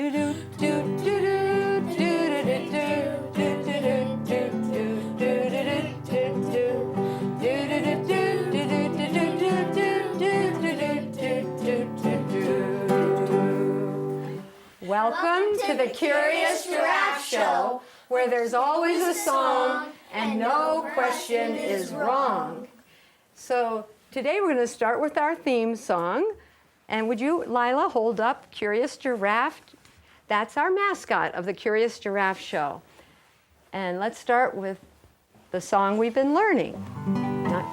Welcome to the Curious Giraffe Show, where there's always a song and no question is wrong. So today we're going to start with our theme song. And would you, Lila, hold up Curious Giraffe? That's our mascot of the Curious Giraffe Show. And let's start with the song we've been learning.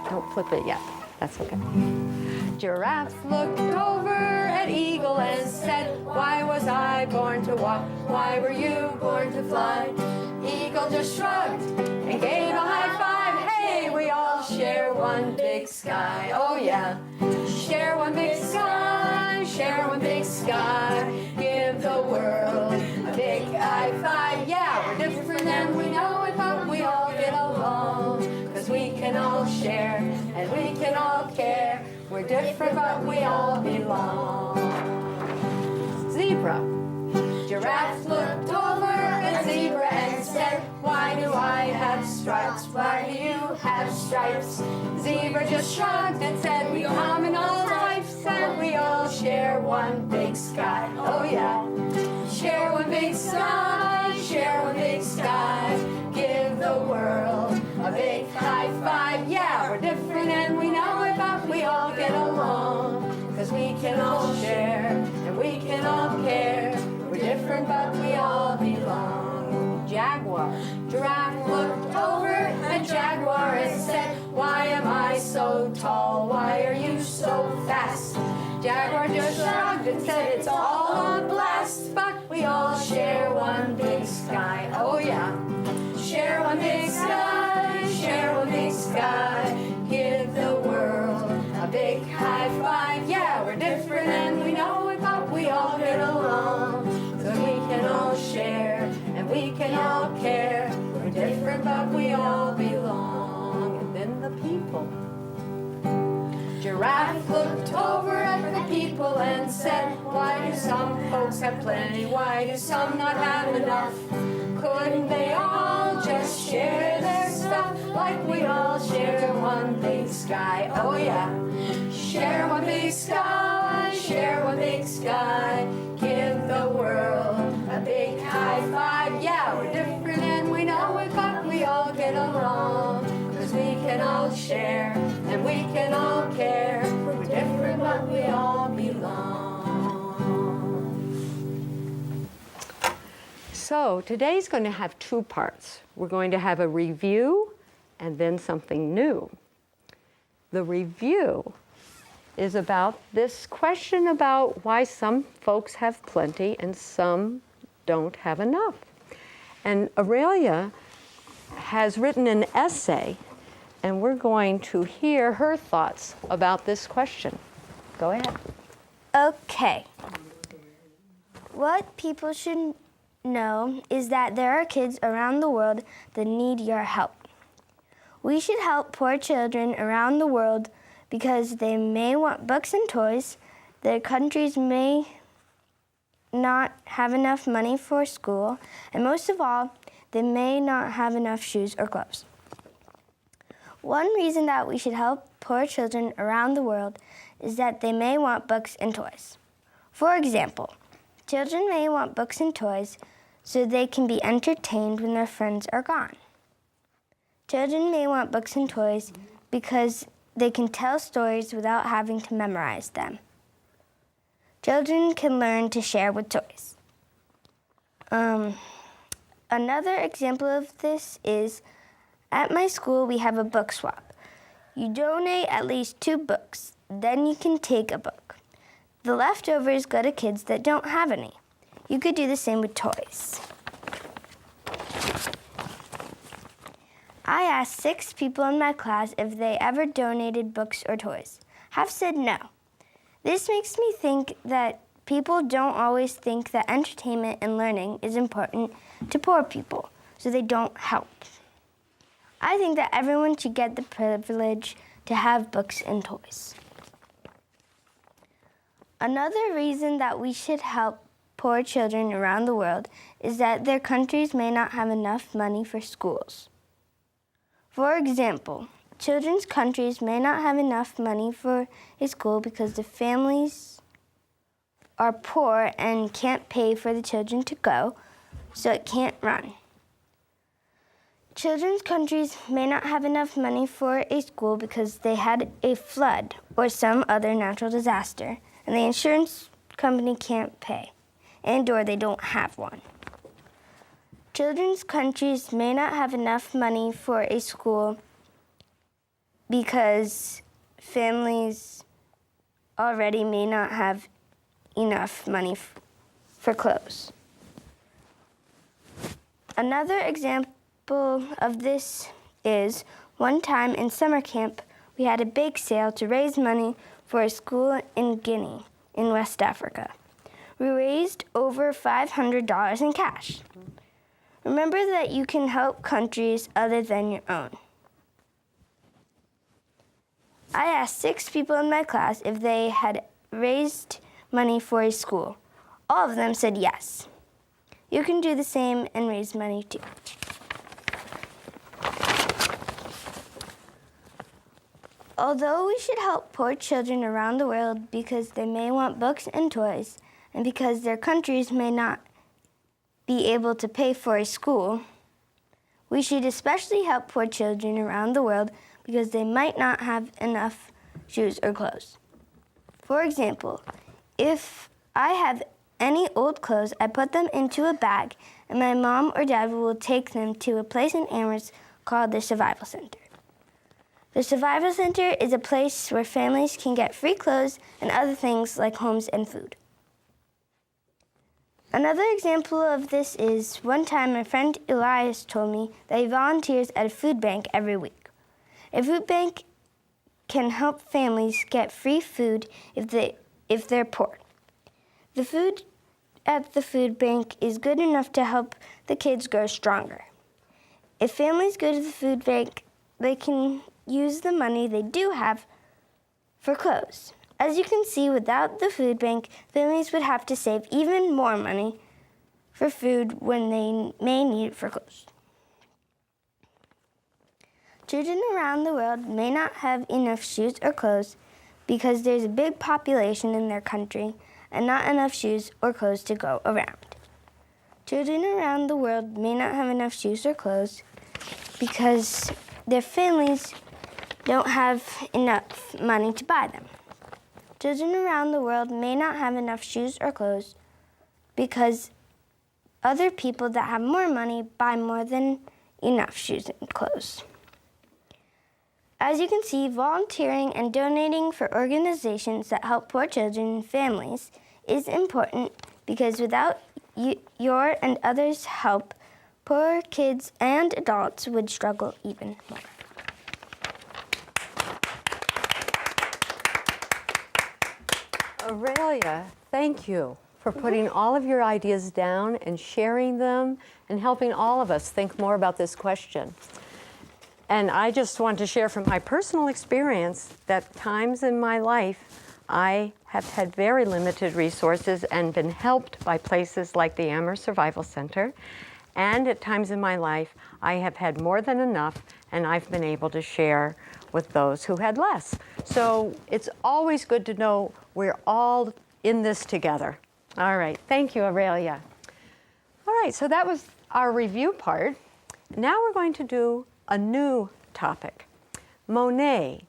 Don't flip it yet. That's okay. Giraffe looked over at Eagle and said, "Why was I born to walk? Why were you born to fly?" Eagle just shrugged and gave a high five. Hey, we all share one big sky. Oh yeah, share one big sky, share one big sky. Give the world a big high five. Yeah, we're different and we know it, but we all get along. 'Cause we can all share and we can all care. We're different, but we all belong. Zebra. Giraffe looked over at Zebra and said, "Why do I have stripes? Why do you have stripes?" Zebra just shrugged and said, "We come in all types and we all share one big sky." Oh yeah, share one big sky, share one big sky. Give the world a big high five. Yeah, we're different and we know it, but we all get along. 'Cause we can all share and we can all care. We're different, but we all belong. Jaguar. Giraffe looked over at Jaguar and said, "Why am I so tall? Why are you so fast?" Jaguar just shrugged and said, "It's all a blast, but we all share one big sky." Oh yeah, share one big sky, share one big sky. Give the world a big high five. Yeah, we're different and we know it, but we all get along. So we can all share and we can all care. We're different, but we all belong. And then the people. Giraffe looked over at the people and said, "Why do some folks have plenty? Why do some not have enough? Couldn't they all just share their stuff like we all share one big sky?" Oh yeah, share one big sky, share one big sky. Give the world a big high five. Yeah, we're different and we know it, but we all get along. 'Cause we can all share and we can all care. We're different, but we all belong. So today's going to have two parts. We're going to have a review and then something new. The review is about this question about why some folks have plenty and some don't have enough. And Aurelia has written an essay, and we're going to hear her thoughts about this question. Go ahead. Okay. What people should know is that there are kids around the world that need your help. We should help poor children around the world because they may want books and toys, their countries may not have enough money for school, and most of all, they may not have enough shoes or clothes. One reason that we should help poor children around the world is that they may want books and toys. For example, children may want books and toys so they can be entertained when their friends are gone. Children may want books and toys because they can tell stories without having to memorize them. Children can learn to share with toys. Another example of this is, at my school we have a book swap. You donate at least 2 books, then you can take a book. The leftovers go to kids that don't have any. You could do the same with toys. I asked 6 people in my class if they ever donated books or toys. Half said no. This makes me think that people don't always think that entertainment and learning is important to poor people, so they don't help. I think that everyone should get the privilege to have books and toys. Another reason that we should help poor children around the world is that their countries may not have enough money for schools. For example, children's countries may not have enough money for a school because the families are poor and can't pay for the children to go, so it can't run. Children's countries may not have enough money for a school because they had a flood or some other natural disaster, and the insurance company can't pay, and/or they don't have one. Children's countries may not have enough money for a school because families already may not have enough money for clothes. Another example of this is one time in summer camp, we had a bake sale to raise money for a school in Guinea in West Africa. We raised over $500 in cash. Remember that you can help countries other than your own. I asked 6 people in my class if they had raised money for a school. All of them said yes. You can do the same and raise money too. Although we should help poor children around the world because they may want books and toys, and because their countries may not be able to pay for a school, we should especially help poor children around the world because they might not have enough shoes or clothes. For example, if I have any old clothes, I put them into a bag, and my mom or dad will take them to a place in Amherst called the Survival Center. The Survival Center is a place where families can get free clothes and other things like homes and food. Another example of this is one time my friend Elias told me that he volunteers at a food bank every week. A food bank can help families get free food if they're poor. The food at the food bank is good enough to help the kids grow stronger. If families go to the food bank, they can use the money they do have for clothes. As you can see, without the food bank, families would have to save even more money for food when they may need it for clothes. Children around the world may not have enough shoes or clothes because there's a big population in their country and not enough shoes or clothes to go around. Children around the world may not have enough shoes or clothes because their families don't have enough money to buy them. Children around the world may not have enough shoes or clothes because other people that have more money buy more than enough shoes and clothes. As you can see, volunteering and donating for organizations that help poor children and families is important because without your and others' help, poor kids and adults would struggle even more. Aurelia, thank you for putting all of your ideas down and sharing them and helping all of us think more about this question. And I just want to share from my personal experience that times in my life I have had very limited resources and been helped by places like the Amherst Survival Center. And at times in my life, I have had more than enough, and I've been able to share with those who had less. So it's always good to know we're all in this together. All right, thank you, Aurelia. All right, so that was our review part. Now we're going to do a new topic. Monet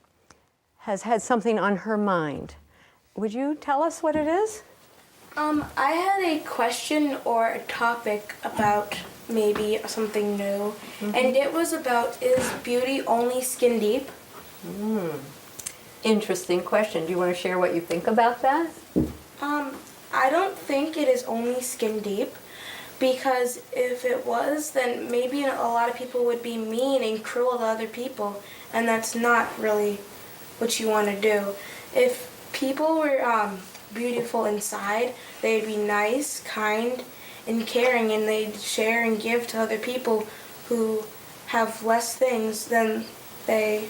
has had something on her mind. Would you tell us what it is? I had a question or a topic about maybe something new, and it was about, is beauty only skin deep? Interesting question. Do you want to share what you think about that? I don't think it is only skin deep, because if it was, then maybe a lot of people would be mean and cruel to other people, and that's not really what you want to do. If people were beautiful inside, they'd be nice, kind, and caring, and they'd share and give to other people who have less things than they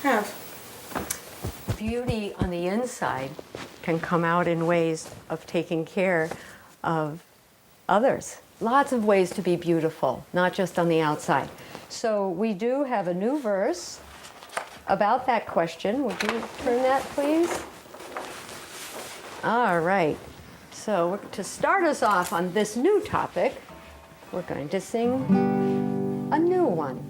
have. Beauty on the inside can come out in ways of taking care of others. Lots of ways to be beautiful, not just on the outside. So we do have a new verse about that question. Would you turn that, please? All right. So to start us off on this new topic, we're going to sing a new one.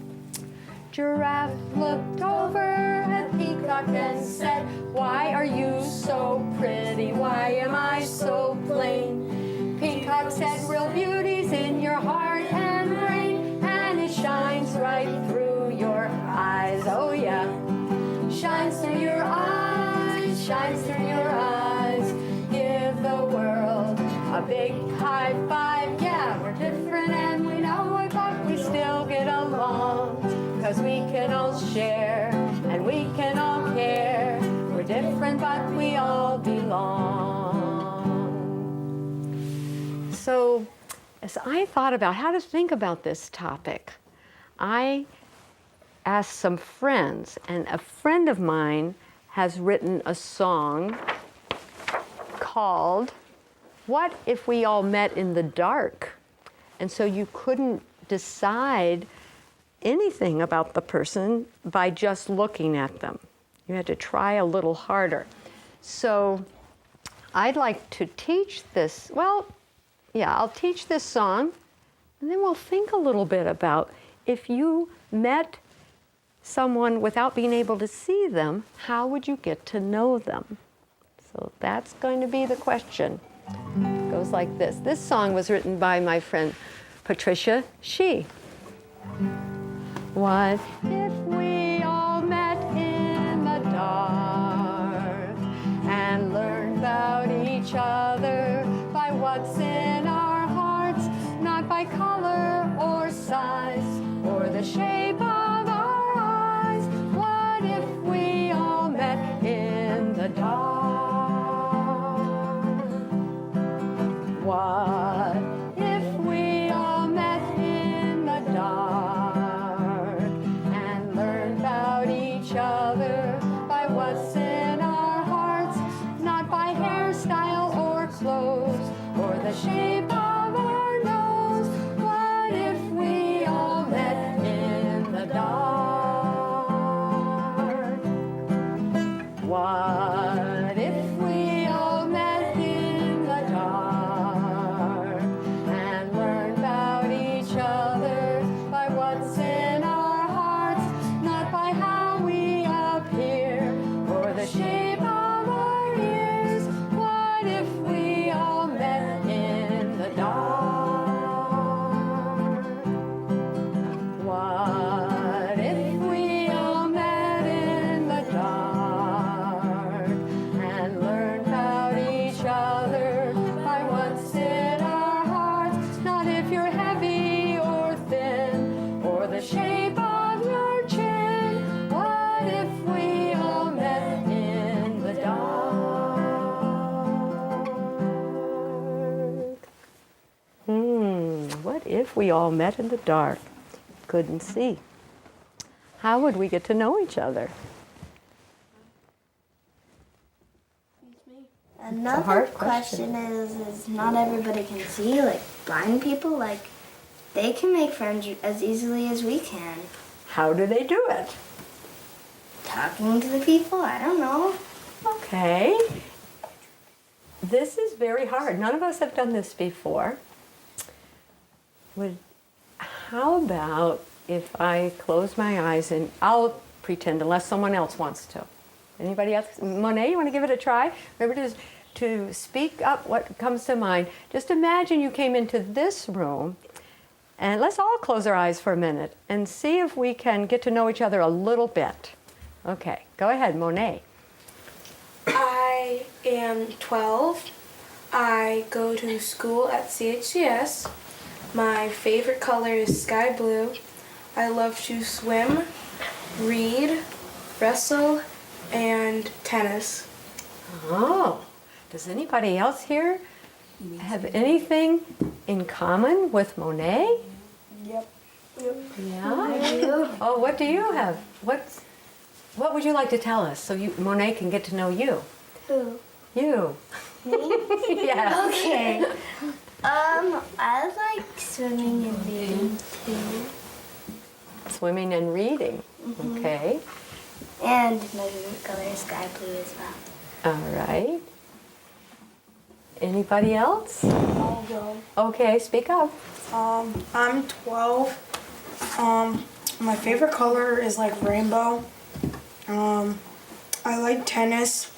Giraffe looked over at Peacock and said, "Why are you so pretty? Why am I so plain?" Peacock said, "Real beauty's in your heart and brain, and it shines right through your eyes." Oh yeah, shines through your eyes, shines through your eyes. Give the world a big high five. Yeah, we're different and we know it, but we still get along. 'Cause we can all share and we can all care. We're different, but we all belong. So, as I thought about how to think about this topic, I asked some friends, and a friend of mine has written a song called "What If We All Met in the Dark?" And so you couldn't decide anything about the person by just looking at them. You had to try a little harder. So I'd like to teach this, I'll teach this song, and then we'll think a little bit about if you met someone without being able to see them, how would you get to know them? So that's going to be the question. It goes like this. This song was written by my friend Patricia Shee. What if we all met in the dark and learned about each other by what's in our hearts, not by color or size or the shape of our eyes? What if we all met in the dark? What if we all met in the dark and learned about each other by what's in our hearts, not by hairstyle or clothes or the shape of our nose? What if we all met in the dark? What if we all met in the dark and learned about each other by what's in our hearts, not by how we appear or the shape of our ears? What if we all met in the dark? What if we all met in the dark and learned about each other by what's in our hearts, not if you're heavy or thin or the shape of your chin? What if we all met in the dark? What if we all met in the dark? Couldn't see. How would we get to know each other? Another hard question is not everybody can see, like blind people, like they can make friends as easily as we can. How do they do it? Talking to the people, I don't know. Okay. This is very hard. None of us have done this before. How about if I close my eyes and I'll pretend unless someone else wants to. Anybody else? Monet, you want to give it a try? Remember to speak up what comes to mind. Just imagine you came into this room, and let's all close our eyes for a minute and see if we can get to know each other a little bit. Okay, go ahead, Monet. I am 12. I go to school at CHCS. My favorite color is sky blue. I love to swim, read, wrestle, and tennis. Oh, does anybody else here have anything in common with Monet? Yep. Yeah? Oh, what do you have? What would you like to tell us so Monet can get to know you? Who? You. Me? Yeah. Okay. I like swimming and reading too. Swimming and reading. Okay. And my favorite color is sky blue as well. All right. Anybody else? I'll go. Okay, speak up. I'm 12. My favorite color is like rainbow. I like tennis.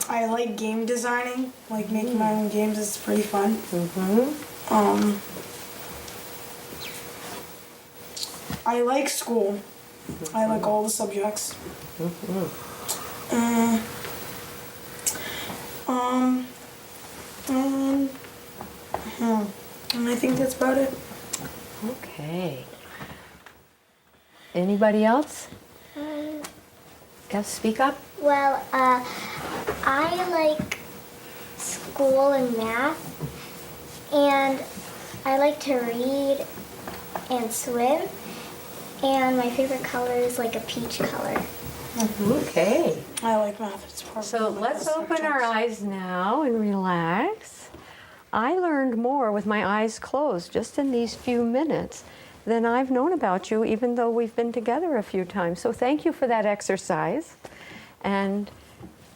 I like game designing, like making my own games is pretty fun. I like school. I like all the subjects. And I think that's about it. Okay. Anybody else? Yes, speak up. Well, I like school and math, and I like to read and swim, and my favorite color is like a peach color. Okay. I like math. It's probably So my let's best open our subject. eyes now and relax. I learned more with my eyes closed just in these few minutes than I've known about you, even though we've been together a few times. So thank you for that exercise. And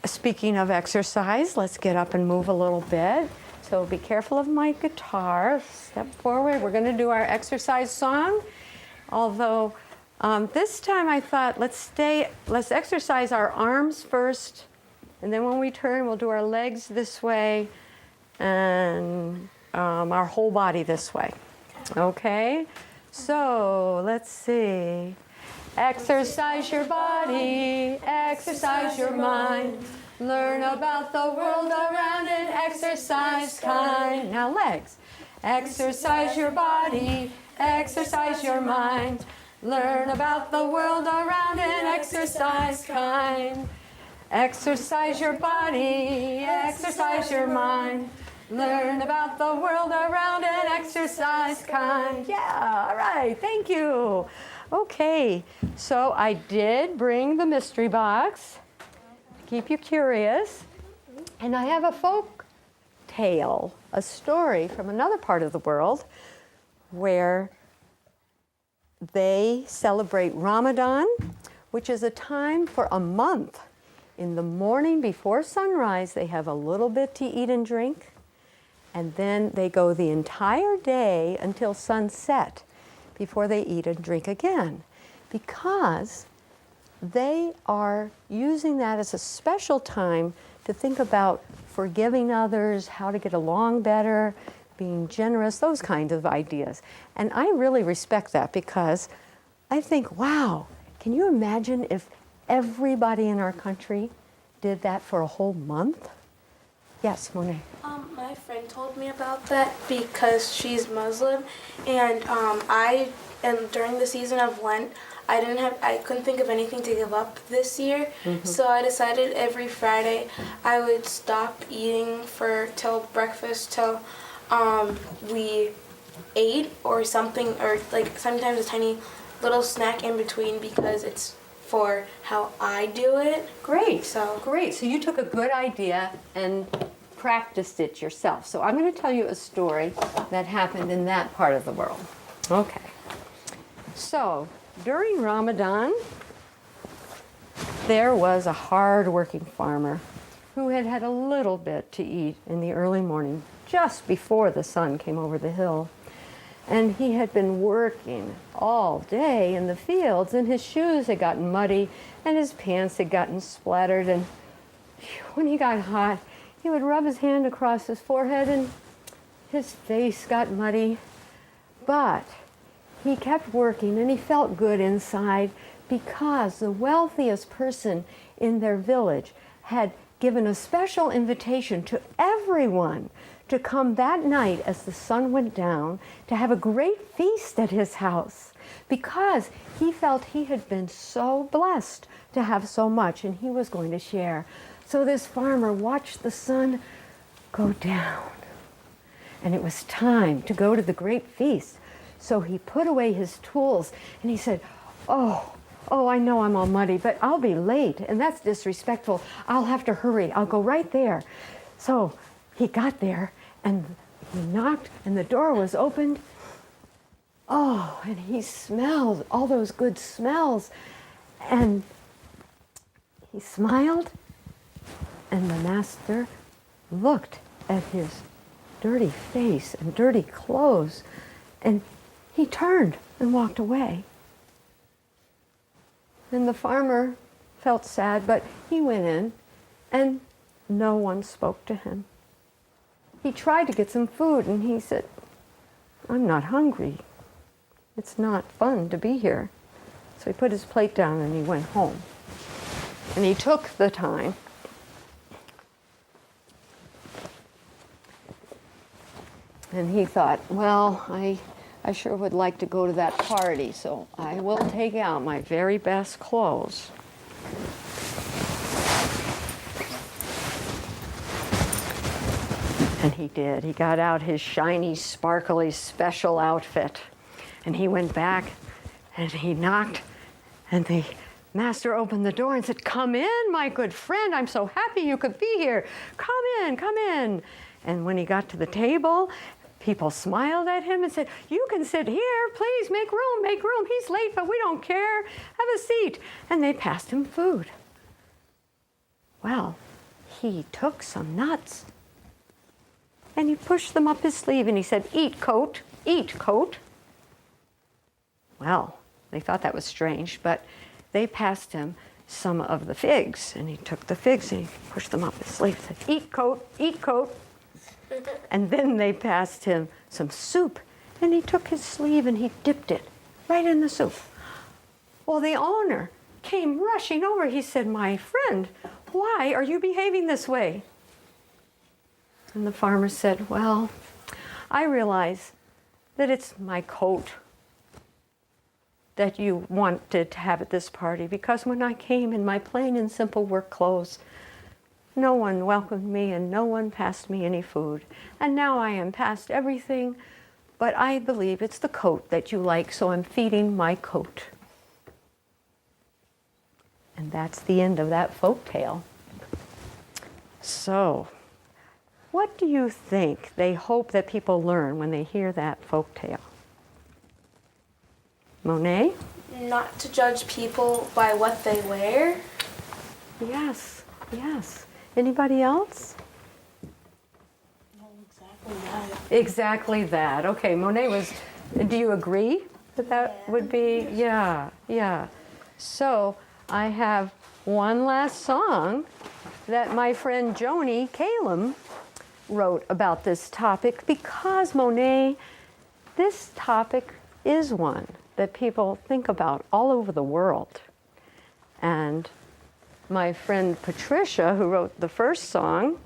speaking of exercise, let's get up and move a little bit. So be careful of my guitar. Step forward. We're going to do our exercise song. Although this time I thought let's exercise our arms first, and then when we turn, we'll do our legs this way and our whole body this way. Okay? So let's see. Exercise your body, exercise your mind. Learn about the world around it, exercise kind. Now legs. Exercise your body, exercise your mind. Learn about the world around it, exercise kind. Exercise your body, exercise your mind. Learn about the world around it, exercise kind. Yeah, all right, thank you. Okay, so I did bring the mystery box to keep you curious. And I have a folk tale, a story from another part of the world where they celebrate Ramadan, which is a time for a month. In the morning before sunrise, they have a little bit to eat and drink, and then they go the entire day until sunset before they eat and drink again, because they are using that as a special time to think about forgiving others, how to get along better, being generous, those kinds of ideas. And I really respect that, because I think, wow, can you imagine if everybody in our country did that for a whole month? Yes, Monet. My friend told me about that because she's Muslim, and during the season of Lent, I couldn't think of anything to give up this year, so I decided every Friday I would stop eating till breakfast till we ate or something, or like sometimes a tiny little snack in between, because it's for how I do it. Great. So Great. So you took a good idea and practiced it yourself. So I'm going to tell you a story that happened in that part of the world. Okay. So during Ramadan, there was a hard-working farmer who had had a little bit to eat in the early morning, just before the sun came over the hill. And he had been working all day in the fields, and his shoes had gotten muddy, and his pants had gotten splattered, and when he got hot, he would rub his hand across his forehead, and his face got muddy. But he kept working, and he felt good inside, because the wealthiest person in their village had given a special invitation to everyone to come that night as the sun went down to have a great feast at his house, because he felt he had been so blessed to have so much, and he was going to share. So this farmer watched the sun go down, and it was time to go to the great feast. So he put away his tools, and he said, "Oh, "Oh, I know I'm all muddy, but I'll be late, and that's disrespectful. I'll have to hurry. I'll go right there." So he got there, and he knocked, and the door was opened. Oh, and he smelled all those good smells. And he smiled, and the master looked at his dirty face and dirty clothes, and he turned and walked away. And the farmer felt sad, but he went in, and no one spoke to him. He tried to get some food, and he said, "I'm not hungry. It's not fun to be here." So he put his plate down and he went home. And he took the time and he thought, "Well, I sure would like to go to that party, so I will take out my very best clothes." And he did. He got out his shiny, sparkly, special outfit. And he went back and he knocked, and the master opened the door and said, "Come in, my good friend. I'm so happy you could be here. Come in, come in." And when he got to the table, people smiled at him and said, "You can sit here. Please make room, make room. He's late, but we don't care. Have a seat." And they passed him food. Well, he took some nuts and he pushed them up his sleeve and he said, "Eat, coat, eat, coat." Well, they thought that was strange, but they passed him some of the figs, and he took the figs and he pushed them up his sleeve and said, "Eat, coat, eat, coat." And then they passed him some soup, and he took his sleeve and he dipped it right in the soup. Well, the owner came rushing over. He said, "My friend, why are you behaving this way?" And the farmer said, "Well, I realize that it's my coat that you wanted to have at this party, because when I came in my plain and simple work clothes, no one welcomed me and no one passed me any food. And now I am past everything, but I believe it's the coat that you like, so I'm feeding my coat." And that's the end of that folk tale. So, what do you think they hope that people learn when they hear that folk tale? Monet? Not to judge people by what they wear. Yes, yes. Anybody else? Exactly that. Okay, Monet was, do you agree that that would be? Yeah, yeah. So I have one last song that my friend Joni Calum wrote about this topic, because Monet, this topic is one that people think about all over the world. And my friend Patricia, who wrote the first song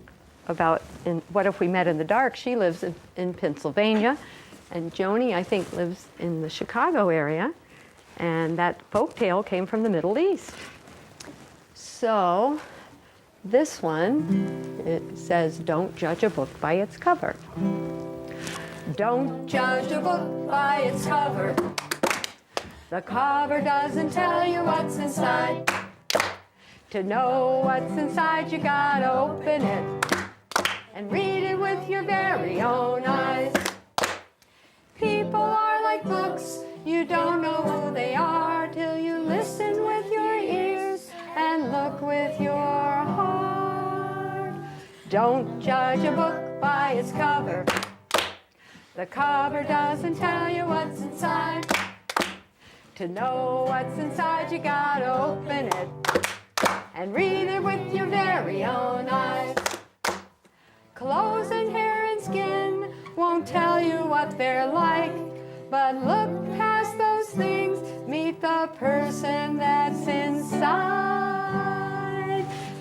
about What If We Met in the Dark, she lives in Pennsylvania. And Joni, I think, lives in the Chicago area. And that folktale came from the Middle East. So this one, it says, "Don't judge a book by its cover." Don't judge a book by its cover. The cover doesn't tell you what's inside. To know what's inside, you gotta open it and read it with your very own eyes. People are like books, you don't know who they are till you listen with your ears and look with your heart. Don't judge a book by its cover. The cover doesn't tell you what's inside. To know what's inside, you gotta open it and read it with your very own eyes. Clothes and hair and skin won't tell you what they're like, but look past those things, meet the person that's inside.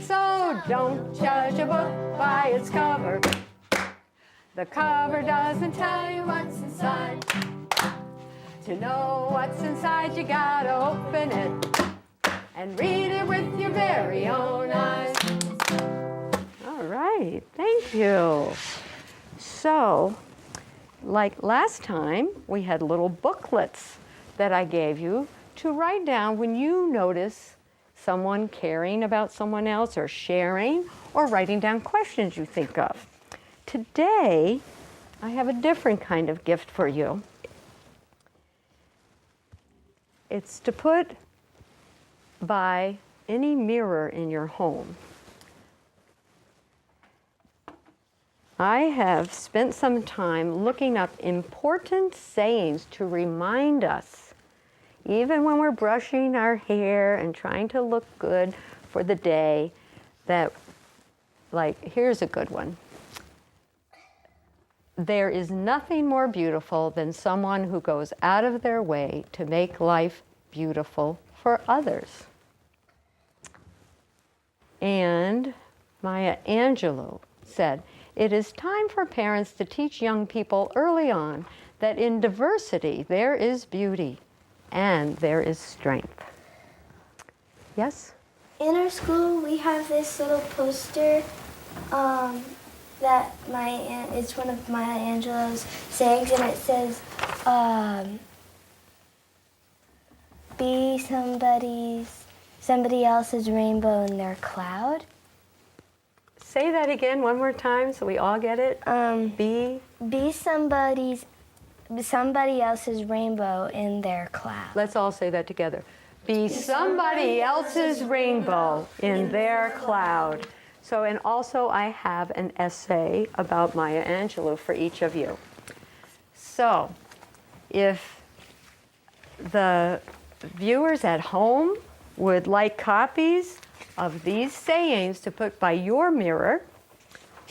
So don't judge a book by its cover. The cover doesn't tell you what's inside. To know what's inside, you gotta open it and read it with your very own eyes. All right, thank you. So, like last time, we had little booklets that I gave you to write down when you notice someone caring about someone else or sharing or writing down questions you think of. Today, I have a different kind of gift for you. It's to put by any mirror in your home. I have spent some time looking up important sayings to remind us, even when we're brushing our hair and trying to look good for the day, that, like, here's a good one. There is nothing more beautiful than someone who goes out of their way to make life beautiful for others. And Maya Angelou said, "It is time for parents to teach young people early on that in diversity there is beauty and there is strength." Yes? In our school, we have this little poster that it's one of Maya Angelou's sayings, and it says, "Be somebody else's rainbow in their cloud." Say that again one more time so we all get it. Be somebody else's rainbow in their cloud. Let's all say that together. Be somebody else's rainbow in their cloud. So, and also I have an essay about Maya Angelou for each of you. So, if the viewers at home would like copies of these sayings to put by your mirror,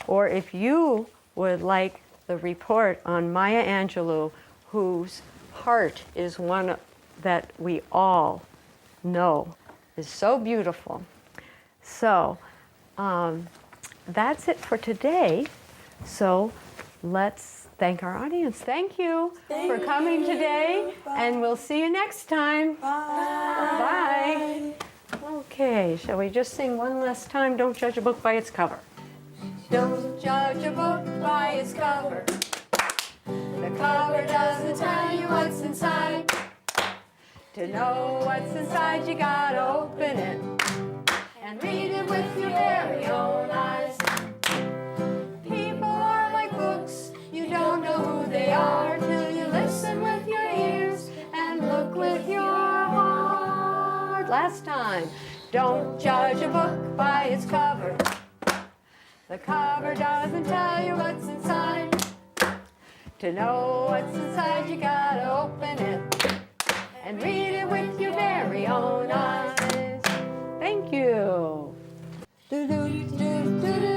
or if you would like the report on Maya Angelou, whose heart is one that we all know is so beautiful. So that's it for today. So let's thank our audience. Thank you for coming today, and we'll see you next time. Bye. Okay, shall we just sing one last time? Don't judge a book by its cover. Don't judge a book by its cover. The cover doesn't tell you what's inside. To know what's inside, you gotta open it and read it with your very own eyes. People are like books, you don't know who they are till you listen with your ears and look with your heart. Last time. Don't judge a book by its cover. The cover doesn't tell you what's inside. To know what's inside, you gotta open it and read it with your very own eyes. Thank you. Do do do do do.